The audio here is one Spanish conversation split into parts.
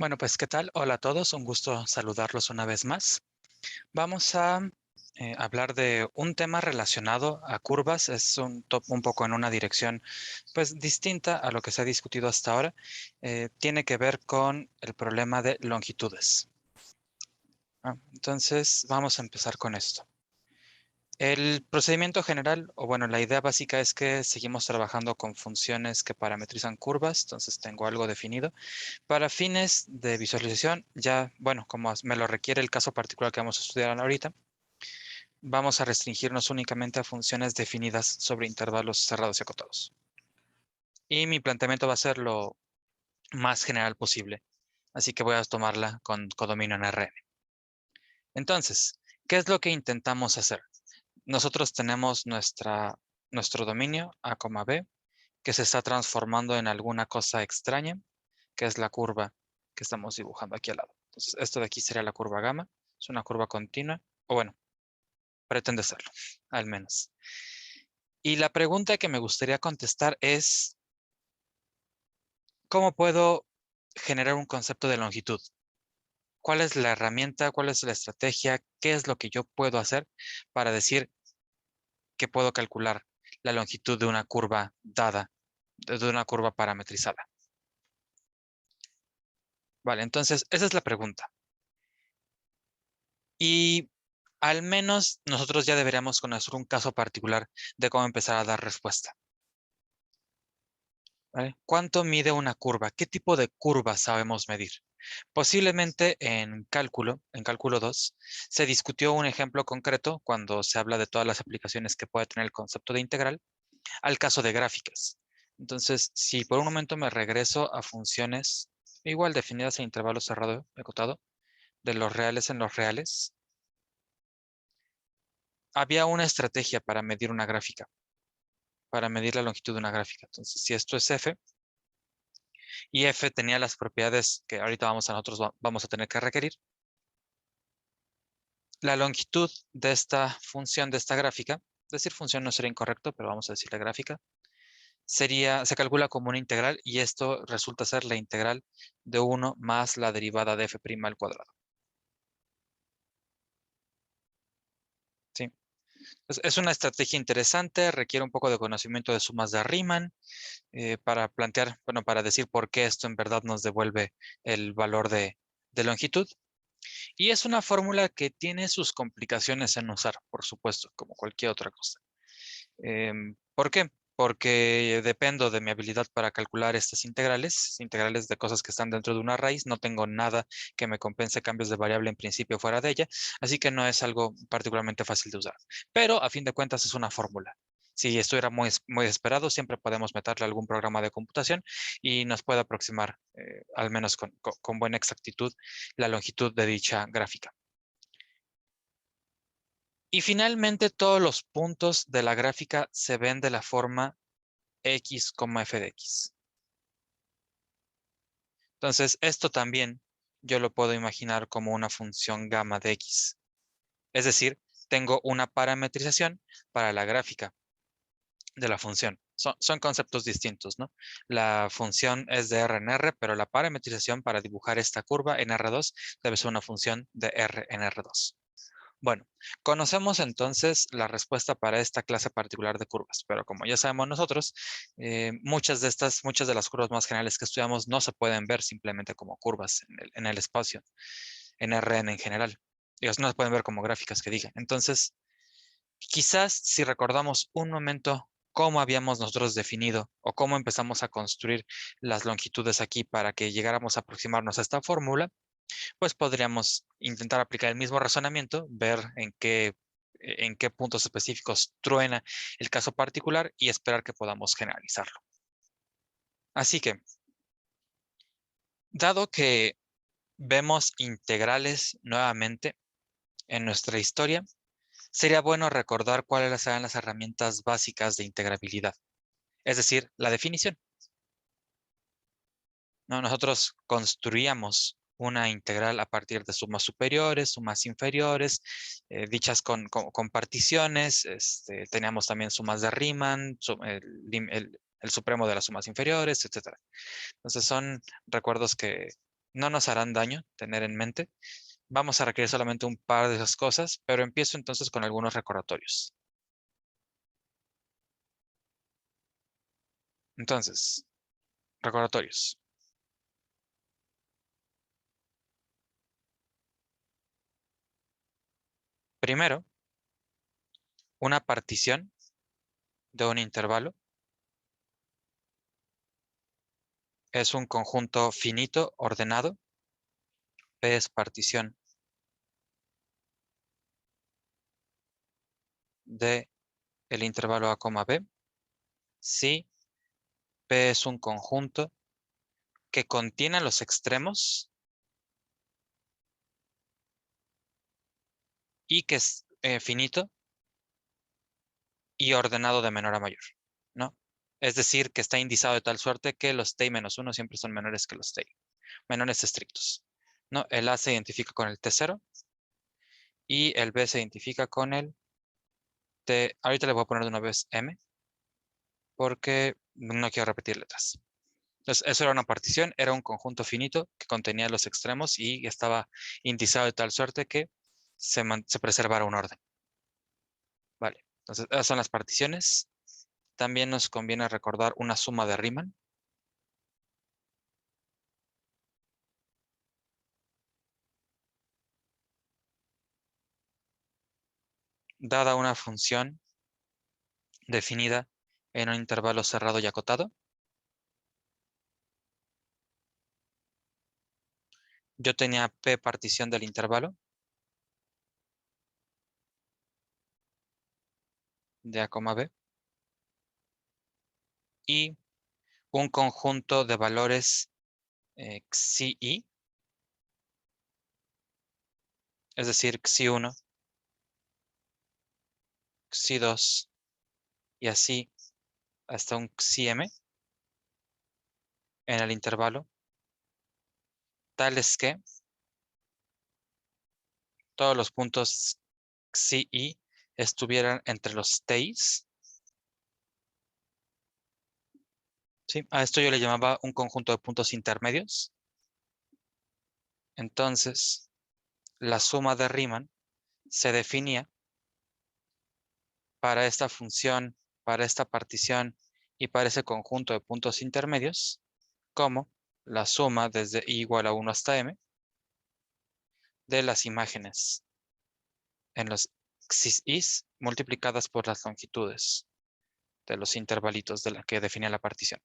Bueno, pues, ¿qué tal? Hola a todos, un gusto saludarlos una vez más. Vamos a hablar de un tema relacionado a curvas. Es un poco en una dirección, pues, distinta a lo que se ha discutido hasta ahora. Tiene que ver con el problema de longitudes. Entonces, vamos a empezar con esto. El procedimiento general, o bueno, la idea básica es que seguimos trabajando con funciones que parametrizan curvas, entonces tengo algo definido. Para fines de visualización, ya, bueno, como me lo requiere el caso particular que vamos a estudiar ahorita, vamos a restringirnos únicamente a funciones definidas sobre intervalos cerrados y acotados. Y mi planteamiento va a ser lo más general posible, así que voy a tomarla con codominio en Rn. Entonces, ¿qué es lo que intentamos hacer? Nosotros tenemos nuestro dominio A, B, que se está transformando en alguna cosa extraña, que es la curva que estamos dibujando aquí al lado. Entonces, esto de aquí sería la curva gamma. Es una curva continua, o bueno, pretende serlo, al menos. Y la pregunta que me gustaría contestar es, ¿cómo puedo generar un concepto de longitud? ¿Cuál es la herramienta? ¿Cuál es la estrategia? ¿Qué es lo que yo puedo hacer para decir que puedo calcular la longitud de una curva dada, de una curva parametrizada? Vale, entonces esa es la pregunta. Y al menos nosotros ya deberíamos conocer un caso particular de cómo empezar a dar respuesta. ¿Vale? ¿Cuánto mide una curva? ¿Qué tipo de curva sabemos medir? Posiblemente en cálculo 2, se discutió un ejemplo concreto cuando se habla de todas las aplicaciones que puede tener el concepto de integral, al caso de gráficas. Entonces, si por un momento me regreso a funciones igual definidas en intervalo cerrado y acotado, de los reales en los reales, había una estrategia para medir una gráfica, para medir la longitud de una gráfica. Entonces, si esto es f, y f tenía las propiedades que ahorita nosotros vamos a tener que requerir, la longitud de esta función, de esta gráfica, decir función no sería incorrecto, pero vamos a decirle gráfica, se calcula como una integral y esto resulta ser la integral de 1 más la derivada de f' al cuadrado. ¿Sí? Es una estrategia interesante, requiere un poco de conocimiento de sumas de Riemann para plantear, bueno, para decir por qué esto en verdad nos devuelve el valor de longitud. Y es una fórmula que tiene sus complicaciones en usar, por supuesto, como cualquier otra cosa. ¿Por qué? Porque dependo de mi habilidad para calcular estas integrales de cosas que están dentro de una raíz. No tengo nada que me compense cambios de variable en principio fuera de ella, así que no es algo particularmente fácil de usar. Pero a fin de cuentas es una fórmula. Si estuviera muy desesperado, siempre podemos meterle algún programa de computación y nos puede aproximar, al menos con buena exactitud, la longitud de dicha gráfica. Y finalmente todos los puntos de la gráfica se ven de la forma x, f de x. Entonces, esto también yo lo puedo imaginar como una función gamma de x. Es decir, tengo una parametrización para la gráfica de la función. Son conceptos distintos, ¿no? La función es de R en R, pero la parametrización para dibujar esta curva en R2 debe ser una función de R en R2. Bueno, conocemos entonces la respuesta para esta clase particular de curvas, pero como ya sabemos nosotros, muchas de las curvas más generales que estudiamos no se pueden ver simplemente como curvas en el espacio, en Rn en general. Ellos no se pueden ver como gráficas que diga. Entonces, quizás si recordamos un momento cómo habíamos nosotros definido o cómo empezamos a construir las longitudes aquí para que llegáramos a aproximarnos a esta fórmula, pues podríamos intentar aplicar el mismo razonamiento, ver en qué puntos específicos truena el caso particular y esperar que podamos generalizarlo. Así que, dado que vemos integrales nuevamente en nuestra historia, sería bueno recordar cuáles eran las herramientas básicas de integrabilidad, es decir, la definición. ¿No? Nosotros construíamos una integral a partir de sumas superiores, sumas inferiores, dichas con particiones. Teníamos también sumas de Riemann, el supremo de las sumas inferiores, etc. Entonces son recuerdos que no nos harán daño tener en mente. Vamos a requerir solamente un par de esas cosas, pero empiezo entonces con algunos recordatorios. Entonces, recordatorios. Primero, una partición de un intervalo es un conjunto finito ordenado. P es partición de el intervalo A, B. Si P es un conjunto que contiene los extremos y que es finito y ordenado de menor a mayor, ¿no? Es decir, que está indizado de tal suerte que los t menos 1 siempre son menores que los t, menores estrictos, ¿no? El A se identifica con el T0 y el B se identifica con el T. Ahorita le voy a poner de una vez M porque no quiero repetir letras. Entonces, eso era una partición, era un conjunto finito que contenía los extremos y estaba indizado de tal suerte que se preservara un orden. Vale, entonces esas son las particiones. También nos conviene recordar una suma de Riemann. Dada una función definida en un intervalo cerrado y acotado, yo tenía P partición del intervalo de A, B y un conjunto de valores xi y, es decir, xi1, xi2 y así hasta un xi_m en el intervalo, tales que todos los puntos xi y estuvieran entre los t's. ¿Sí? A esto yo le llamaba un conjunto de puntos intermedios. Entonces, la suma de Riemann se definía para esta función, para esta partición y para ese conjunto de puntos intermedios como la suma desde i igual a 1 hasta m de las imágenes en los xis multiplicadas por las longitudes de los intervalitos de la que definía la partición.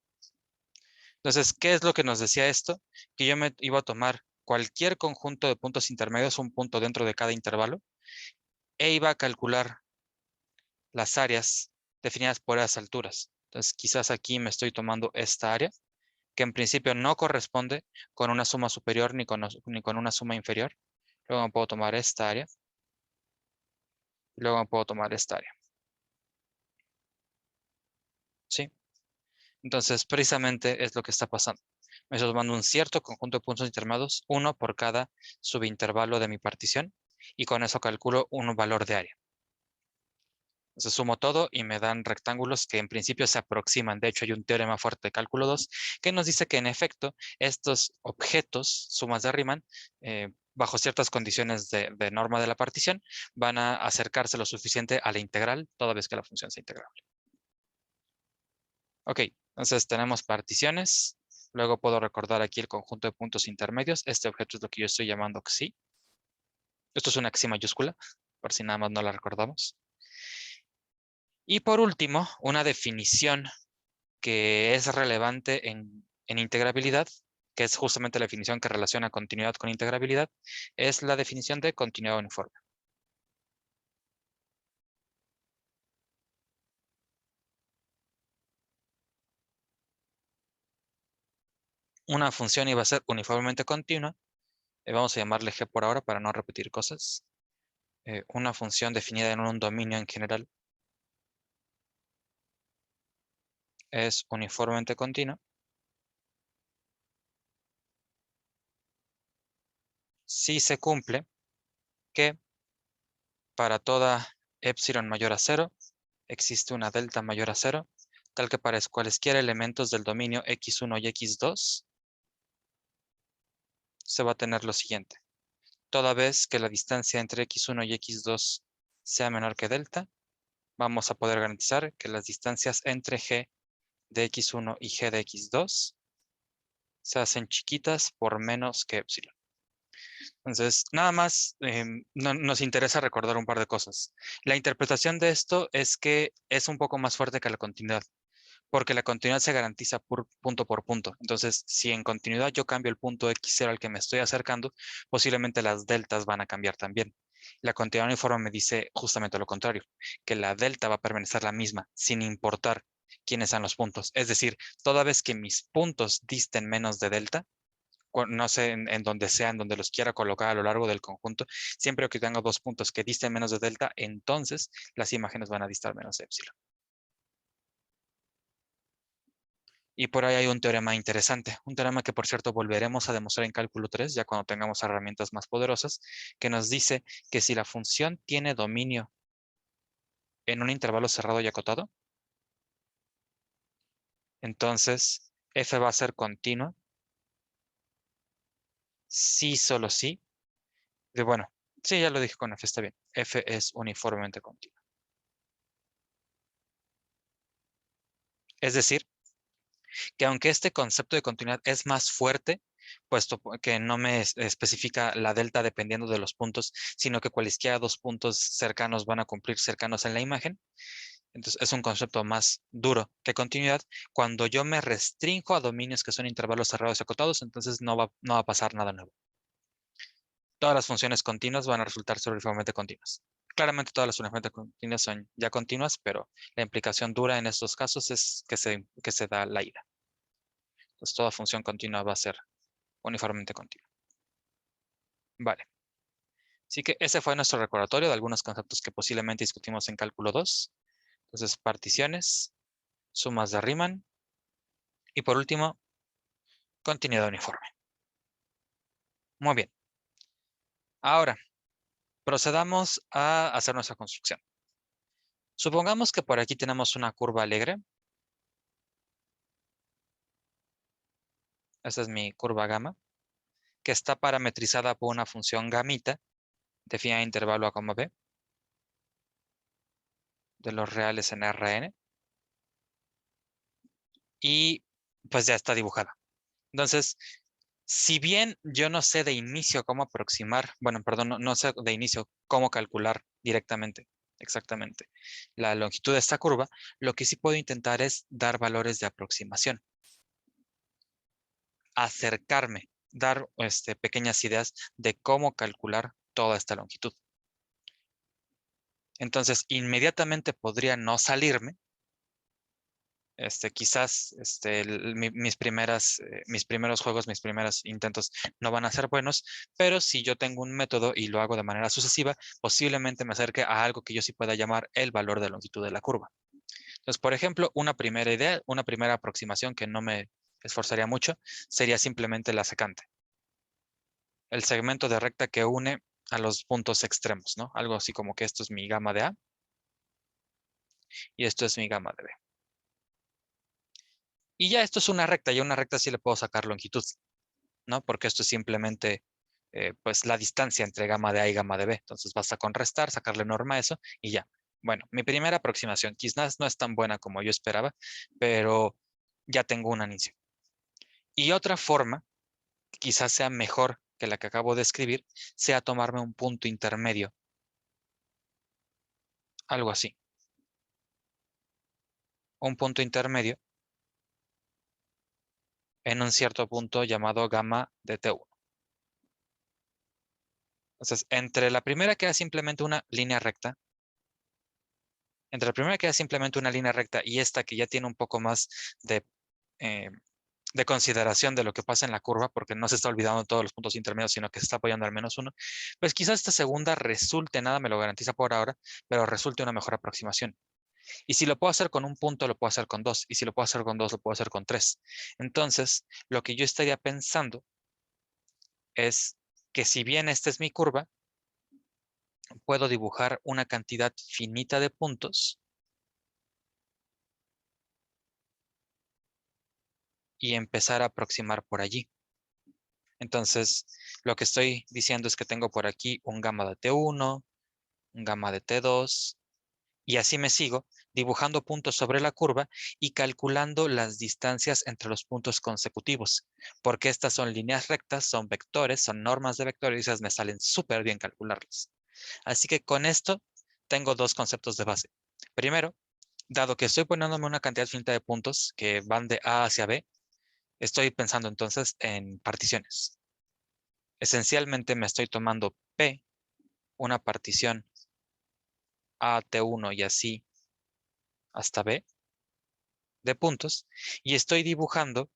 Entonces, ¿qué es lo que nos decía esto? Que yo me iba a tomar cualquier conjunto de puntos intermedios, un punto dentro de cada intervalo, e iba a calcular las áreas definidas por esas alturas. Entonces, quizás aquí me estoy tomando esta área, que en principio no corresponde con una suma superior ni con una suma inferior. Luego me puedo tomar esta área. Y luego me puedo tomar esta área. ¿Sí? Entonces, precisamente es lo que está pasando. Me estoy tomando un cierto conjunto de puntos intermedios, uno por cada subintervalo de mi partición, y con eso calculo un valor de área. Entonces sumo todo y me dan rectángulos que en principio se aproximan. De hecho, hay un teorema fuerte de cálculo 2 que nos dice que en efecto estos objetos, sumas de Riemann, bajo ciertas condiciones de norma de la partición, van a acercarse lo suficiente a la integral toda vez que la función sea integrable. Ok, entonces tenemos particiones. Luego puedo recordar aquí el conjunto de puntos intermedios. Este objeto es lo que yo estoy llamando xi. Esto es una xi mayúscula, por si nada más no la recordamos. Y por último, una definición que es relevante en integrabilidad, que es justamente la definición que relaciona continuidad con integrabilidad, es la definición de continuidad uniforme. Una función iba a ser uniformemente continua, vamos a llamarle g por ahora para no repetir cosas. Una función definida en un dominio en general es uniformemente continua si se cumple que para toda epsilon mayor a 0 existe una delta mayor a 0, tal que para cualesquiera elementos del dominio x1 y x2, se va a tener lo siguiente. Toda vez que la distancia entre x1 y x2 sea menor que delta, vamos a poder garantizar que las distancias entre g de x1 y g de x2 se hacen chiquitas por menos que epsilon. Entonces, nada más nos interesa recordar un par de cosas. La interpretación de esto es que es un poco más fuerte que la continuidad, porque la continuidad se garantiza por punto. Entonces, si en continuidad yo cambio el punto x0 al que me estoy acercando, posiblemente las deltas van a cambiar también. La continuidad uniforme me dice justamente lo contrario, que la delta va a permanecer la misma, sin importar quiénes sean los puntos. Es decir, toda vez que mis puntos disten menos de delta, no sé, en donde sea, en donde los quiera colocar a lo largo del conjunto, siempre que tenga dos puntos que disten menos de delta, entonces las imágenes van a distar menos de epsilon. Y por ahí hay un teorema interesante, un teorema que por cierto volveremos a demostrar en cálculo 3, ya cuando tengamos herramientas más poderosas, que nos dice que si la función tiene dominio en un intervalo cerrado y acotado, entonces f va a ser continua, sí, solo sí, bueno, sí, ya lo dije con f, está bien, f es uniformemente continua. Es decir, que aunque este concepto de continuidad es más fuerte, puesto que no me especifica la delta dependiendo de los puntos, sino que cualesquiera dos puntos cercanos van a cumplir cercanos en la imagen, entonces es un concepto más duro que continuidad. Cuando yo me restringo a dominios que son intervalos cerrados y acotados, entonces no va a pasar nada nuevo. Todas las funciones continuas van a resultar ser uniformemente continuas. Claramente todas las uniformemente continuas son ya continuas, pero la implicación dura en estos casos es que se da la ida. Entonces toda función continua va a ser uniformemente continua. Vale. Así que ese fue nuestro recordatorio de algunos conceptos que posiblemente discutimos en cálculo 2. Entonces, particiones, sumas de Riemann y por último, continuidad uniforme. Muy bien. Ahora, procedamos a hacer nuestra construcción. Supongamos que por aquí tenemos una curva alegre. Esta es mi curva gamma, que está parametrizada por una función gamita definida en intervalo a, b, de los reales en Rn, y pues ya está dibujada. Entonces, si bien yo no sé de inicio cómo aproximar, bueno, perdón, no sé de inicio cómo calcular directamente, exactamente, la longitud de esta curva, lo que sí puedo intentar es dar valores de aproximación, acercarme, dar pequeñas ideas de cómo calcular toda esta longitud. Entonces, inmediatamente podría no salirme. Quizás mis primeros juegos, mis primeros intentos no van a ser buenos, pero si yo tengo un método y lo hago de manera sucesiva, posiblemente me acerque a algo que yo sí pueda llamar el valor de longitud de la curva. Entonces, por ejemplo, una primera idea, una primera aproximación que no me esforzaría mucho, sería simplemente la secante. El segmento de recta que une a los puntos extremos, ¿no? Algo así como que esto es mi gamma de A y esto es mi gamma de B. Y ya esto es una recta, y a una recta sí le puedo sacar longitud, ¿no? Porque esto es simplemente pues la distancia entre gamma de A y gamma de B. Entonces basta con restar, sacarle norma a eso y ya. Bueno, mi primera aproximación quizás no es tan buena como yo esperaba, pero ya tengo un inicio. Y otra forma, que quizás sea mejor que la que acabo de escribir, sea tomarme un punto intermedio. Algo así. Un punto intermedio en un cierto punto llamado gamma de T1. Entonces, entre la primera queda simplemente una línea recta. Entre la primera queda simplemente una línea recta y esta que ya tiene un poco más de, eh, de consideración de lo que pasa en la curva, porque no se está olvidando todos los puntos intermedios, sino que se está apoyando al menos uno, pues quizás esta segunda resulte, nada me lo garantiza por ahora, pero resulte una mejor aproximación. Y si lo puedo hacer con un punto, lo puedo hacer con dos. Y si lo puedo hacer con dos, lo puedo hacer con tres. Entonces, lo que yo estaría pensando es que si bien esta es mi curva, puedo dibujar una cantidad finita de puntos y empezar a aproximar por allí. Entonces, Lo que estoy diciendo es que tengo por aquí un gamma de T1, un gamma de T2, y así me sigo dibujando puntos sobre la curva y calculando las distancias entre los puntos consecutivos, porque estas son líneas rectas, son vectores, son normas de vectores, y esas me salen súper bien calcularlas. Así que con esto tengo dos conceptos de base. Primero, dado que estoy poniéndome una cantidad finita de puntos que van de A hacia B, estoy pensando entonces en particiones. Esencialmente me estoy tomando P, una partición A, T1 y así hasta B de puntos, y estoy dibujando,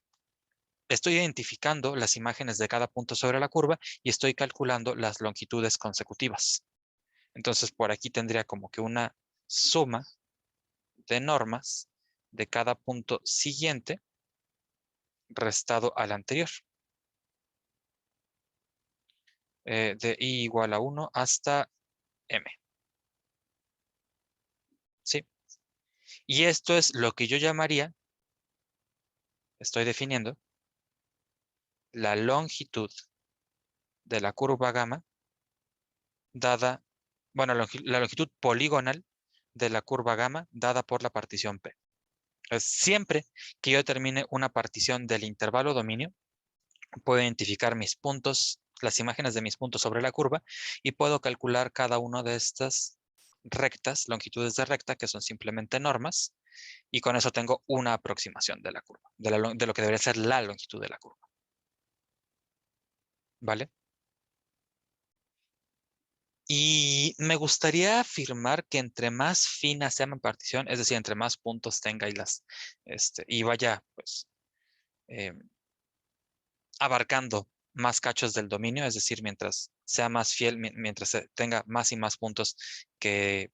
estoy identificando las imágenes de cada punto sobre la curva y estoy calculando las longitudes consecutivas. Entonces por aquí tendría como que una suma de normas de cada punto siguiente restado al anterior. De i igual a 1 hasta m. ¿Sí? Y esto es lo que yo llamaría, estoy definiendo, la longitud de la curva gamma dada, bueno, la longitud poligonal de la curva gamma dada por la partición P. Siempre que yo termine una partición del intervalo dominio, puedo identificar mis puntos, las imágenes de mis puntos sobre la curva, y puedo calcular cada una de estas rectas, longitudes de recta, que son simplemente normas, y con eso tengo una aproximación de la curva, de lo que debería ser la longitud de la curva. ¿Vale? Y me gustaría afirmar que entre más fina sea mi partición, es decir, entre más puntos tenga y vaya, pues, eh, abarcando más cachos del dominio, es decir, mientras sea más fiel, mientras tenga más y más puntos que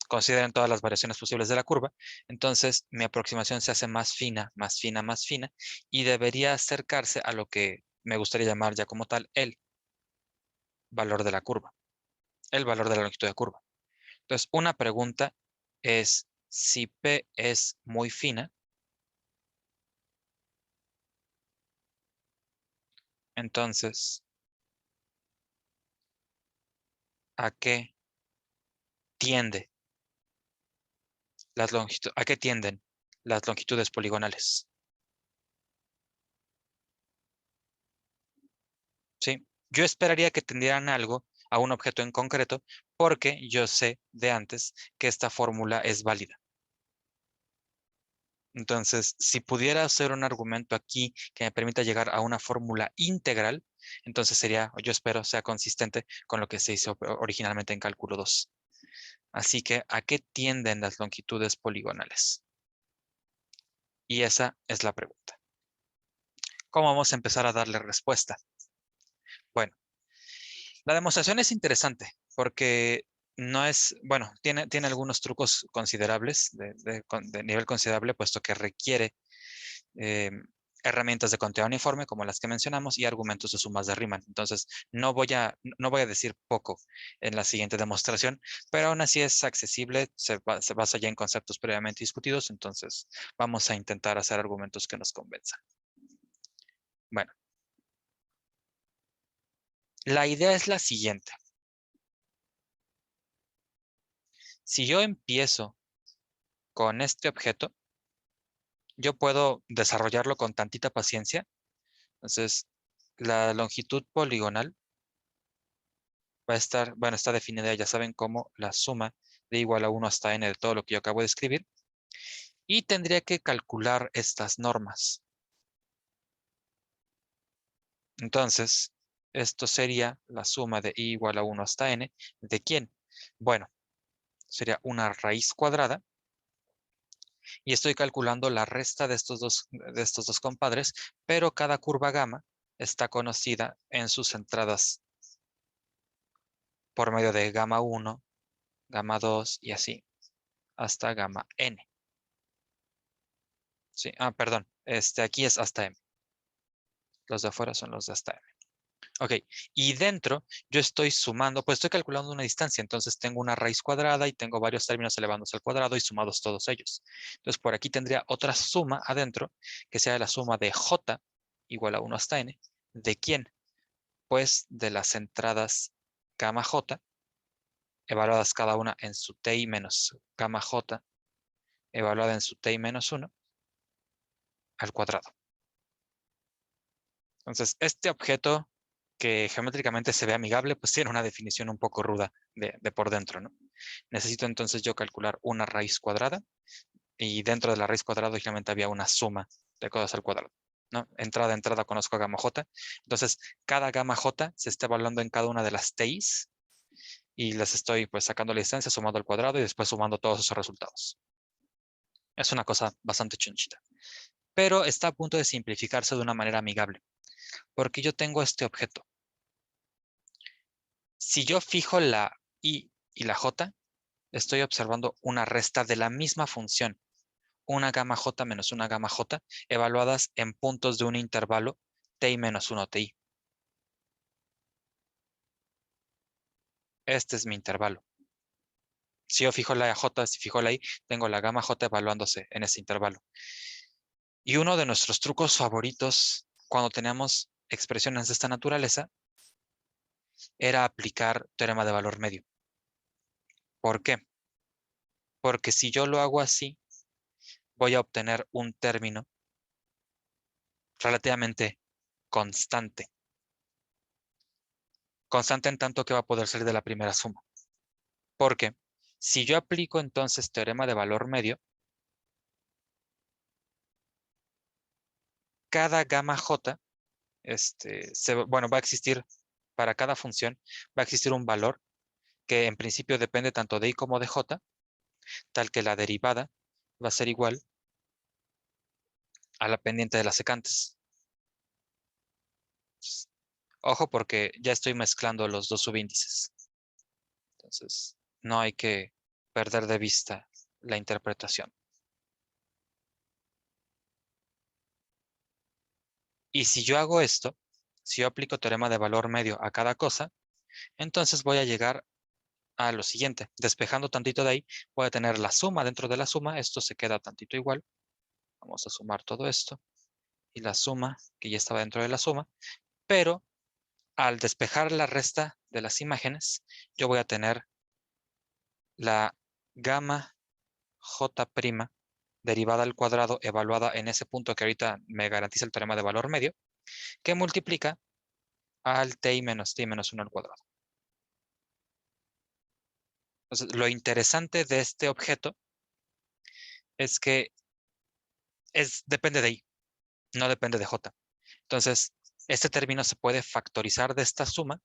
consideren todas las variaciones posibles de la curva, entonces mi aproximación se hace más fina, más fina, más fina, y debería acercarse a lo que me gustaría llamar ya como tal el valor de la curva, el valor de la longitud de curva. Entonces, una pregunta es si P es muy fina, entonces, ¿a qué tiende a qué tienden las longitudes poligonales? ¿Sí? Yo esperaría que tendieran algo a un objeto en concreto porque yo sé de antes que esta fórmula es válida. Entonces, si pudiera hacer un argumento aquí que me permita llegar a una fórmula integral, entonces sería, o yo espero, sea consistente con lo que se hizo originalmente en cálculo 2. Así que, ¿a qué tienden las longitudes poligonales? Y esa es la pregunta. ¿Cómo vamos a empezar a darle respuesta? Bueno, la demostración es interesante porque no es, bueno, tiene algunos trucos considerables, de nivel considerable, puesto que requiere eh, herramientas de conteo uniforme, como las que mencionamos, y argumentos de sumas de Riemann. Entonces, no voy a decir poco en la siguiente demostración, pero aún así es accesible, se basa ya en conceptos previamente discutidos, entonces vamos a intentar hacer argumentos que nos convenzan. Bueno, la idea es la siguiente. Si yo empiezo con este objeto, yo puedo desarrollarlo con tantita paciencia. Entonces, la longitud poligonal va a estar, bueno, está definida, ya saben, como la suma de igual a 1 hasta n de todo lo que yo acabo de escribir. Y tendría que calcular estas normas. Entonces, esto sería la suma de i igual a 1 hasta n. ¿De quién? Bueno, sería una raíz cuadrada. Y estoy calculando la resta de estos dos compadres, pero cada curva gamma está conocida en sus entradas por medio de gamma 1, gamma 2 y así, hasta gamma n. Sí, perdón, aquí es hasta m. Los de afuera son los de hasta m. Ok, y dentro yo estoy sumando, pues estoy calculando una distancia, entonces tengo una raíz cuadrada y tengo varios términos elevándose al cuadrado y sumados todos ellos. Entonces por aquí tendría otra suma adentro, que sea la suma de j igual a 1 hasta n. ¿De quién? pues de las entradas gamma j, evaluadas cada una en su ti menos gamma j, evaluada en su ti menos 1, al cuadrado. Entonces, este objeto que geométricamente se ve amigable, pues tiene una definición un poco ruda de por dentro, ¿no? Necesito entonces yo calcular una raíz cuadrada, y dentro de la raíz cuadrada originalmente había una suma de cosas al cuadrado, ¿no? Entrada a entrada conozco gamma j. Entonces, cada gamma j se está evaluando en cada una de las ti's y las estoy pues sacando la distancia, sumando al cuadrado y después sumando todos esos resultados. Es una cosa bastante chonchita. Pero está a punto de simplificarse de una manera amigable, porque yo tengo este objeto. Si yo fijo la y la j, estoy observando una resta de la misma función, una gamma j menos una gamma j, evaluadas en puntos de un intervalo ti menos 1 ti. Este es mi intervalo. Si yo fijo la j, si fijo la i, tengo la gamma j evaluándose en ese intervalo. Y uno de nuestros trucos favoritos cuando teníamos expresiones de esta naturaleza era aplicar teorema de valor medio. ¿Por qué? Porque si yo lo hago así, voy a obtener un término relativamente constante. Constante en tanto que va a poder salir de la primera suma. Porque si yo aplico entonces teorema de valor medio, cada gamma j, bueno, va a existir para cada función, va a existir un valor que en principio depende tanto de i como de j, tal que la derivada va a ser igual a la pendiente de las secantes. Entonces, ojo porque ya estoy mezclando los dos subíndices. Entonces, no hay que perder de vista la interpretación. Y si yo hago esto, si yo aplico teorema de valor medio a cada cosa, entonces voy a llegar a lo siguiente. Despejando tantito de ahí, voy a tener la suma dentro de la suma. Esto se queda tantito igual. Vamos a sumar todo esto. Y la suma, que ya estaba dentro de la suma. Pero al despejar la resta de las imágenes, yo voy a tener la gamma j' derivada al cuadrado evaluada en ese punto que ahorita me garantiza el teorema de valor medio, que multiplica al ti menos 1 al cuadrado. Entonces, lo interesante de este objeto es que depende de i, no depende de j. Entonces, este término se puede factorizar de esta suma.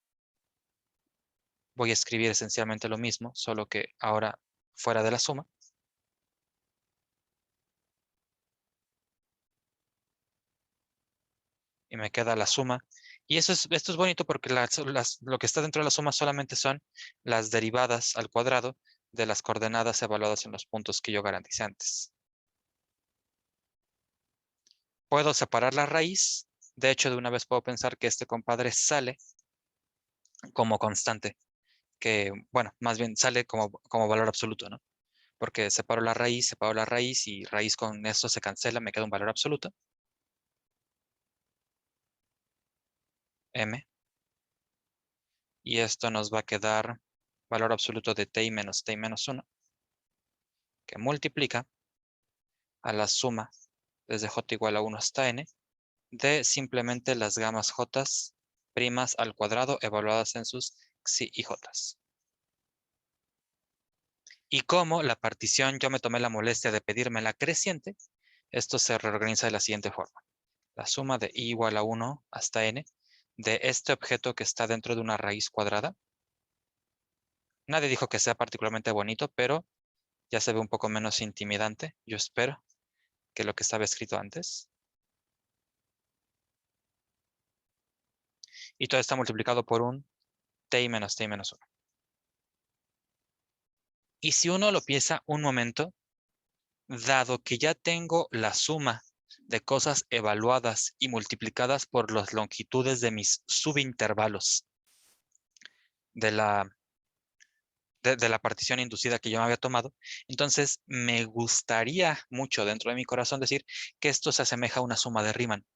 Voy a escribir esencialmente lo mismo, solo que ahora fuera de la suma. Y me queda la suma. Y esto es bonito porque lo que está dentro de la suma solamente son las derivadas al cuadrado de las coordenadas evaluadas en los puntos que yo garanticé antes. Puedo separar la raíz. De hecho, de una vez puedo pensar que este compadre sale como constante. Que, bueno, más bien sale como valor absoluto, ¿no? Porque separo la raíz y raíz con esto se cancela, me queda un valor absoluto. M. Y esto nos va a quedar valor absoluto de ti menos 1, que multiplica a la suma desde j igual a 1 hasta n de simplemente las gamas j primas al cuadrado evaluadas en sus xi y j. Y como la partición yo me tomé la molestia de pedirme la creciente, esto se reorganiza de la siguiente forma. La suma de i igual a 1 hasta n de este objeto que está dentro de una raíz cuadrada. Nadie dijo que sea particularmente bonito, pero ya se ve un poco menos intimidante, yo espero, que lo que estaba escrito antes. Y todo está multiplicado por un ti menos 1. Y si uno lo piensa un momento, dado que ya tengo la suma de cosas evaluadas y multiplicadas por las longitudes de mis subintervalos de la partición inducida que yo me había tomado, entonces me gustaría mucho dentro de mi corazón decir que esto se asemeja a una suma de Riemann.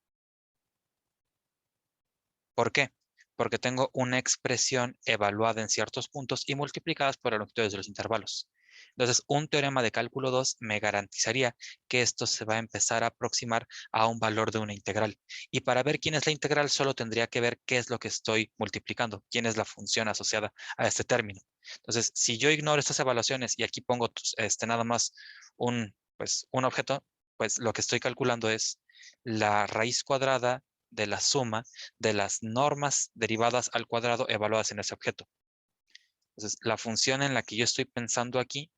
¿Por qué? porque tengo una expresión evaluada en ciertos puntos y multiplicadas por las longitudes de los intervalos. Entonces, un teorema de cálculo 2 me garantizaría que esto se va a empezar a aproximar a un valor de una integral. Y para ver quién es la integral, solo tendría que ver qué es lo que estoy multiplicando, quién es la función asociada a este término. Entonces, si yo ignoro estas evaluaciones y aquí pongo nada más un objeto, pues lo que estoy calculando es la raíz cuadrada de la suma de las normas derivadas al cuadrado evaluadas en ese objeto. Entonces, la función en la que yo estoy pensando aquí,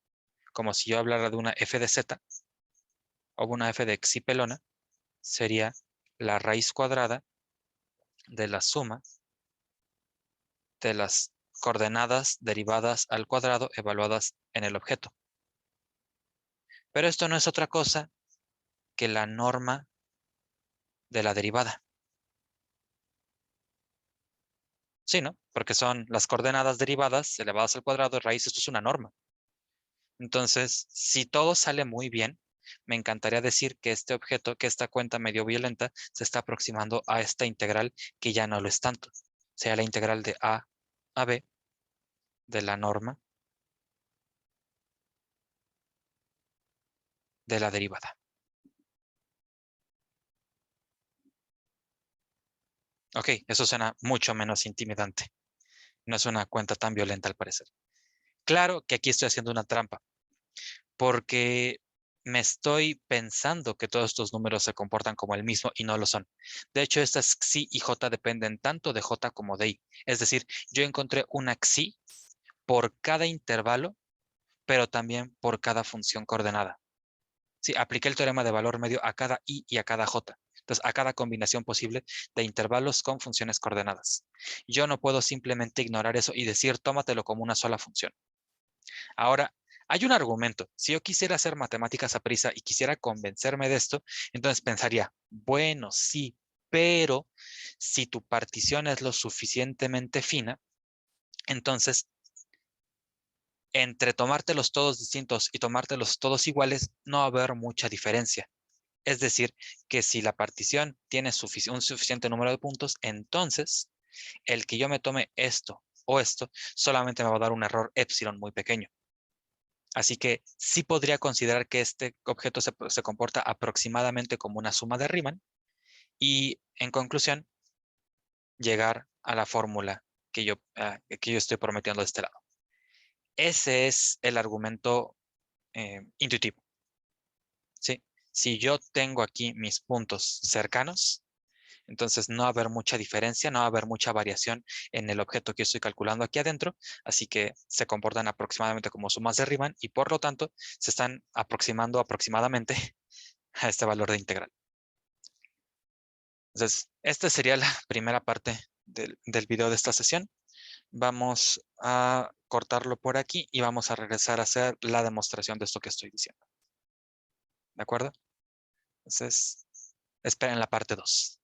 como si yo hablara de una f de z o una f de xy-pelona, sería la raíz cuadrada de la suma de las coordenadas derivadas al cuadrado evaluadas en el objeto. Pero esto no es otra cosa que la norma de la derivada. Sí, ¿no? Porque son las coordenadas derivadas elevadas al cuadrado de raíz. Esto es una norma. Entonces, si todo sale muy bien, me encantaría decir que este objeto, que esta cuenta medio violenta, se está aproximando a esta integral que ya no lo es tanto. Sea la integral de a b de la norma de la derivada. Ok, eso suena mucho menos intimidante. No es una cuenta tan violenta al parecer. Claro que aquí estoy haciendo una trampa, porque me estoy pensando que todos estos números se comportan como el mismo y no lo son. De hecho, estas xi y j dependen tanto de j como de i. Es decir, yo encontré una xi por cada intervalo, pero también por cada función coordenada. Sí, apliqué el teorema de valor medio a cada i y a cada j. Entonces, a cada combinación posible de intervalos con funciones coordenadas. Yo no puedo simplemente ignorar eso y decir, tómatelo como una sola función. Ahora, hay un argumento. Si yo quisiera hacer matemáticas a prisa y quisiera convencerme de esto, entonces pensaría, bueno, sí, pero si tu partición es lo suficientemente fina, entonces entre tomártelos todos distintos y tomártelos todos iguales, no va a haber mucha diferencia. Es decir, que si la partición tiene un suficiente número de puntos, entonces el que yo me tome esto o esto solamente me va a dar un error epsilon muy pequeño. Así que sí podría considerar que este objeto se comporta aproximadamente como una suma de Riemann y, en conclusión, llegar a la fórmula que yo estoy prometiendo de este lado. Ese es el argumento intuitivo, ¿sí? Si yo tengo aquí mis puntos cercanos, entonces no va a haber mucha diferencia, no va a haber mucha variación en el objeto que estoy calculando aquí adentro, así que se comportan aproximadamente como sumas de Riemann y por lo tanto se están aproximando aproximadamente a este valor de integral. Entonces, esta sería la primera parte del video de esta sesión. Vamos a cortarlo por aquí y vamos a regresar a hacer la demostración de esto que estoy diciendo. ¿De acuerdo? Entonces, esperen la parte 2.